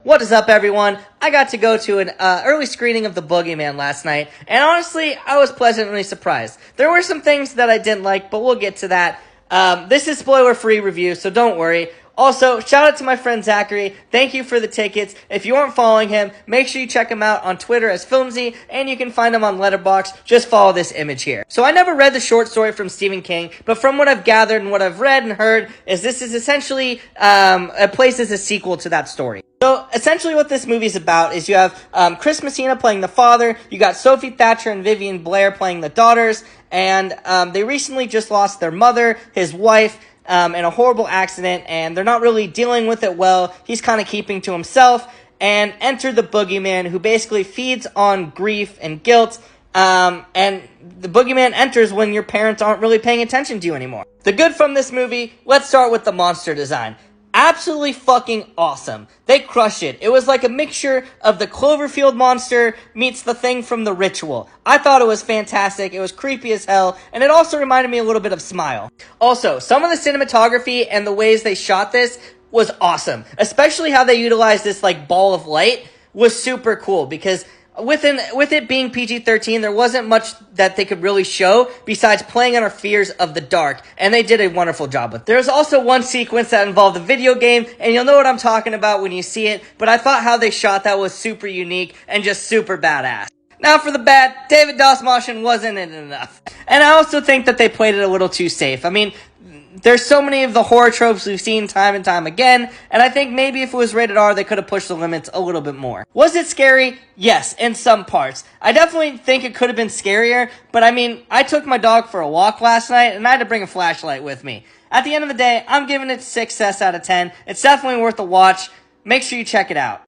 What is up, everyone? I got to go to an early screening of The Boogeyman last night, and honestly, I was pleasantly surprised. There were some things that I didn't like, but we'll get to that. This is spoiler-free review, so don't worry. Also, shout out to my friend Zachary. Thank you for the tickets. If you aren't following him, make sure you check him out on Twitter as Filmsy, and you can find him on Letterboxd. Just follow this image here. So I never read the short story from Stephen King, but from what I've gathered and what I've read and heard, is this is essentially placed as a sequel to that story. So, essentially what this movie is about is you have Chris Messina playing the father, you got Sophie Thatcher and Vivian Blair playing the daughters, and they recently just lost their mother, his wife, in a horrible accident, and they're not really dealing with it well. He's kind of keeping to himself, and enter the Boogeyman, who basically feeds on grief and guilt, and the Boogeyman enters when your parents aren't really paying attention to you anymore. The good from this movie, let's start with the monster design. Absolutely fucking awesome. They crushed it. It was like a mixture of the Cloverfield monster meets the thing from The Ritual. I thought it was fantastic. It was creepy as hell, and it also reminded me a little bit of Smile. Also, some of the cinematography and the ways they shot this was awesome. Especially how they utilized this like ball of light was super cool, because with it being PG-13, there wasn't much that they could really show besides playing on our fears of the dark, and they did a wonderful job with it. There's also one sequence that involved a video game, and you'll know what I'm talking about when you see it, but I thought how they shot that was super unique and just super badass. Now for the bad, David Dastmalchian wasn't in it enough. And I also think that they played it a little too safe. I mean, there's so many of the horror tropes we've seen time and time again, and I think maybe if it was rated R, they could have pushed the limits a little bit more. Was it scary? Yes, in some parts. I definitely think it could have been scarier, but I mean, I took my dog for a walk last night, and I had to bring a flashlight with me. At the end of the day, I'm giving it 6 out of 10. It's definitely worth a watch. Make sure you check it out.